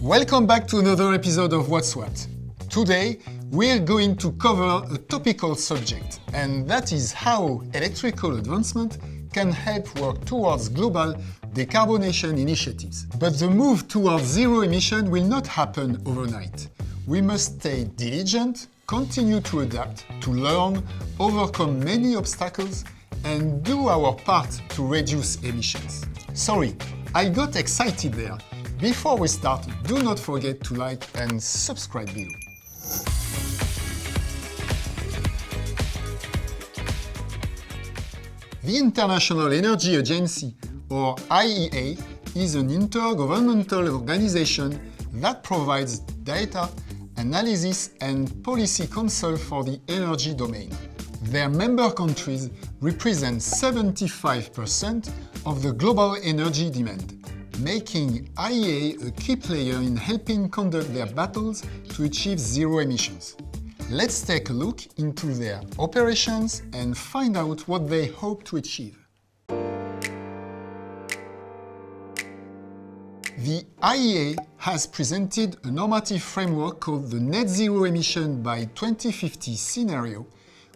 Welcome back to another episode of What's What. Today, we're going to cover a topical subject, and that is how electrical advancement can help work towards global decarbonization initiatives. But the move towards zero emission will not happen overnight. We must stay diligent, continue to adapt, to learn, overcome many obstacles, and do our part to reduce emissions. Sorry, I got excited there. Before we start, do not forget to like and subscribe below. The International Energy Agency, or IEA, is an intergovernmental organization that provides data, analysis, and policy counsel for the energy domain. Their member countries represent 75% of the global energy demand, making IEA a key player in helping conduct their battles to achieve zero emissions. Let's take a look into their operations and find out what they hope to achieve. The IEA has presented a normative framework called the Net Zero Emission by 2050 scenario,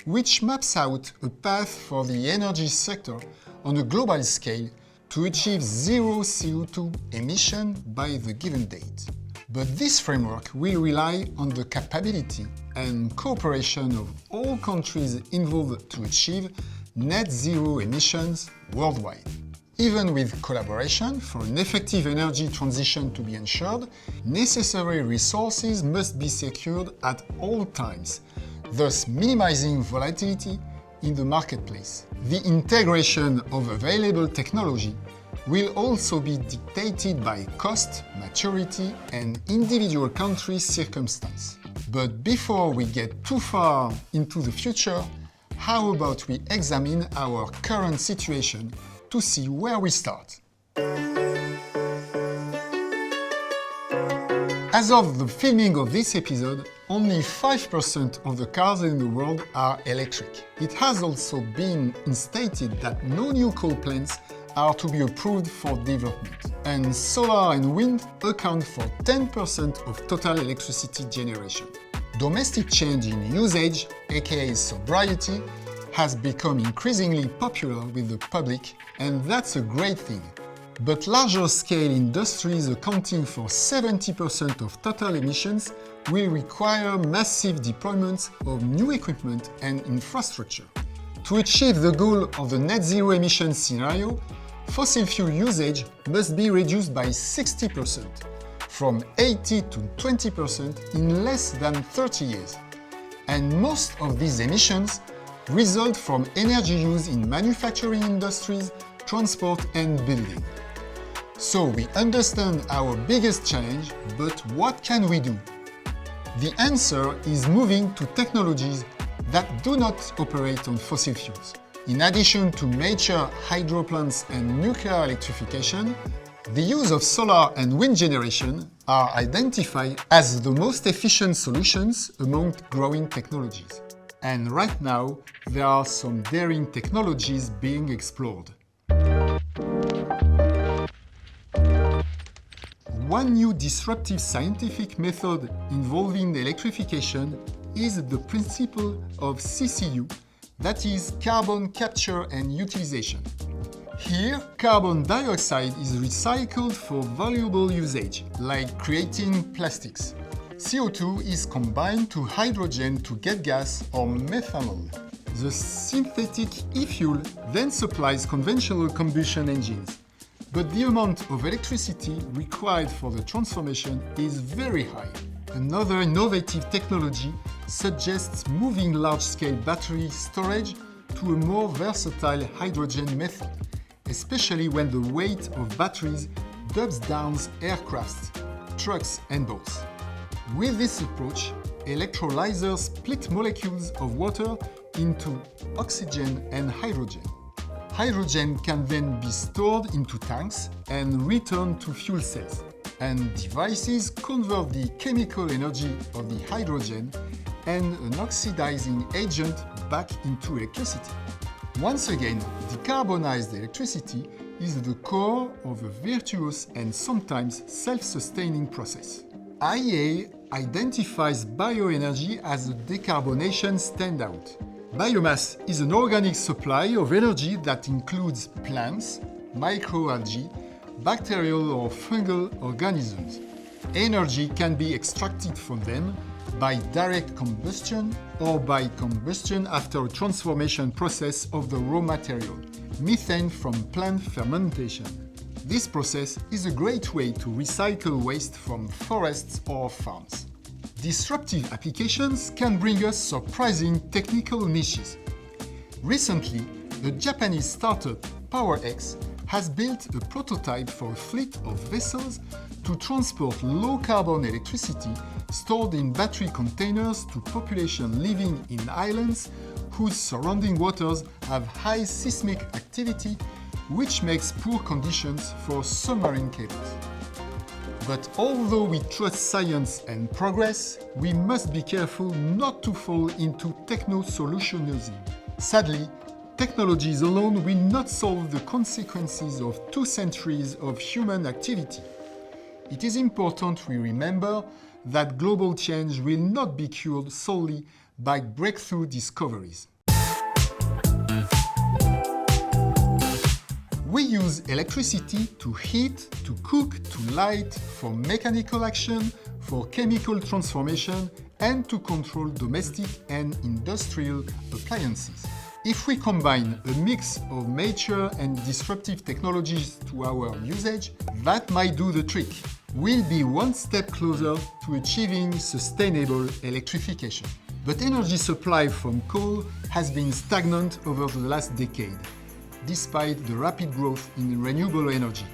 which maps out a path for the energy sector on a global scale to achieve zero CO2 emission by the given date. But this framework will rely on the capability and cooperation of all countries involved to achieve net zero emissions worldwide. Even with collaboration for an effective energy transition to be ensured, necessary resources must be secured at all times, thus minimizing volatility in the marketplace. The integration of available technology will also be dictated by cost, maturity, and individual country circumstance. But before we get too far into the future, how about we examine our current situation to see where we start? As of the filming of this episode, only 5% of the cars in the world are electric. It has also been instated that no new coal plants are to be approved for development. And solar and wind account for 10% of total electricity generation. Domestic change in usage, aka sobriety, has become increasingly popular with the public, and that's a great thing. But larger scale industries accounting for 70% of total emissions will require massive deployments of new equipment and infrastructure. To achieve the goal of the net zero emission scenario, fossil fuel usage must be reduced by 60%, from 80 to 20% in less than 30 years. And most of these emissions result from energy use in manufacturing industries, transport and building. So we understand our biggest challenge, but what can we do? The answer is moving to technologies that do not operate on fossil fuels. In addition to major hydro plants and nuclear electrification, the use of solar and wind generation are identified as the most efficient solutions among growing technologies. And right now, there are some daring technologies being explored. One new disruptive scientific method involving electrification is the principle of CCU, that is carbon capture and utilization. Here, carbon dioxide is recycled for valuable usage, like creating plastics. CO2 is combined to hydrogen to get gas or methanol. The synthetic e-fuel then supplies conventional combustion engines. But the amount of electricity required for the transformation is very high. Another innovative technology suggests moving large-scale battery storage to a more versatile hydrogen method, especially when the weight of batteries dubs down aircraft, trucks and boats. With this approach, electrolyzers split molecules of water into oxygen and hydrogen. Hydrogen can then be stored into tanks and returned to fuel cells, and devices convert the chemical energy of the hydrogen and an oxidizing agent back into electricity. Once again, decarbonized electricity is the core of a virtuous and sometimes self-sustaining process. IEA identifies bioenergy as a decarbonation standout. Biomass is an organic supply of energy that includes plants, microalgae, bacterial or fungal organisms. Energy can be extracted from them by direct combustion or by combustion after a transformation process of the raw material, methane from plant fermentation. This process is a great way to recycle waste from forests or farms. Disruptive applications can bring us surprising technical niches. Recently, the Japanese startup PowerX has built a prototype for a fleet of vessels to transport low-carbon electricity stored in battery containers to population living in islands whose surrounding waters have high seismic activity, which makes poor conditions for submarine cables. But although we trust science and progress, we must be careful not to fall into techno-solutionism. Sadly, technologies alone will not solve the consequences of 2 centuries of human activity. It is important we remember that global change will not be cured solely by breakthrough discoveries. We use electricity to heat, to cook, to light, for mechanical action, for chemical transformation, and to control domestic and industrial appliances. If we combine a mix of mature and disruptive technologies to our usage, that might do the trick. We'll be one step closer to achieving sustainable electrification. But energy supply from coal has been stagnant over the last decade, despite the rapid growth in renewable energy.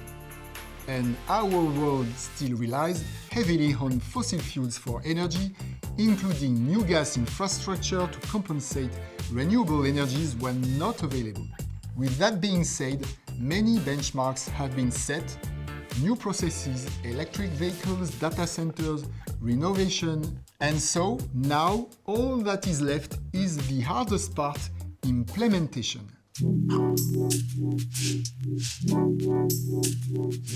And our world still relies heavily on fossil fuels for energy, including new gas infrastructure to compensate renewable energies when not available. With that being said, many benchmarks have been set: new processes, electric vehicles, data centers, renovation, and so now all that is left is the hardest part: implementation.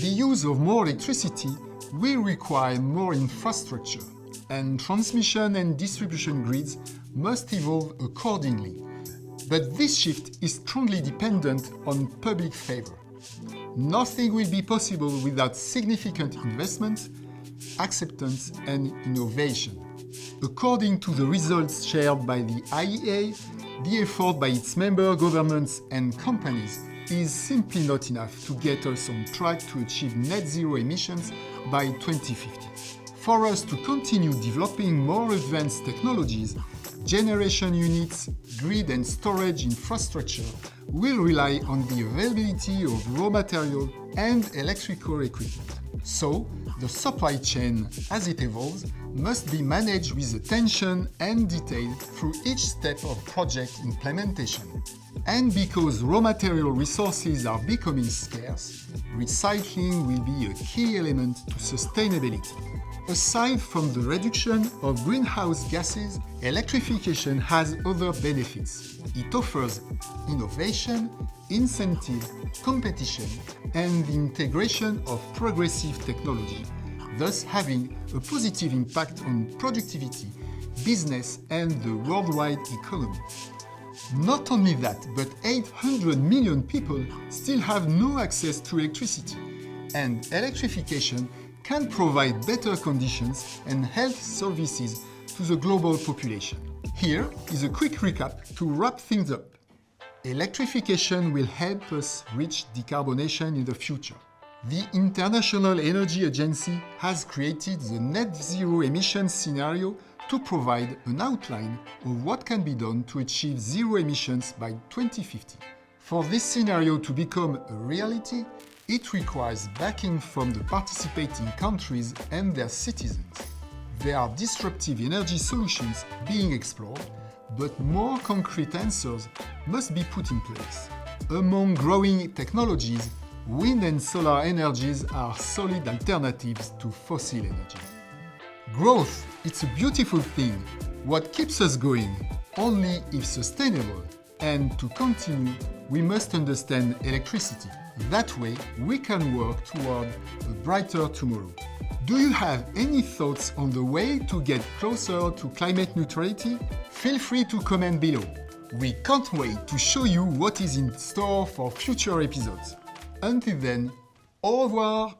The use of more electricity will require more infrastructure, and transmission and distribution grids must evolve accordingly. But this shift is strongly dependent on public favor. Nothing will be possible without significant investment, acceptance, and innovation. According to the results shared by the IEA, the effort by its member governments and companies is simply not enough to get us on track to achieve net zero emissions by 2050. For us to continue developing more advanced technologies, generation units, grid and storage infrastructure will rely on the availability of raw material and electrical equipment. So, the supply chain, as it evolves, must be managed with attention and detail through each step of project implementation. And because raw material resources are becoming scarce, recycling will be a key element to sustainability. Aside from the reduction of greenhouse gases, electrification has other benefits. It offers innovation, incentive, competition, and the integration of progressive technology, thus having a positive impact on productivity, business, and the worldwide economy. Not only that, but 800 million people still have no access to electricity, and electrification can provide better conditions and health services to the global population. Here is a quick recap to wrap things up. Electrification will help us reach decarbonation in the future. The International Energy Agency has created the Net Zero Emission scenario to provide an outline of what can be done to achieve zero emissions by 2050. For this scenario to become a reality, it requires backing from the participating countries and their citizens. There are disruptive energy solutions being explored, but more concrete answers must be put in place. Among growing technologies, wind and solar energies are solid alternatives to fossil energy. Growth, it's a beautiful thing. What keeps us going? Only if sustainable. And to continue, we must understand electricity. That way, we can work toward a brighter tomorrow. Do you have any thoughts on the way to get closer to climate neutrality? Feel free to comment below. We can't wait to show you what is in store for future episodes. Until then, au revoir!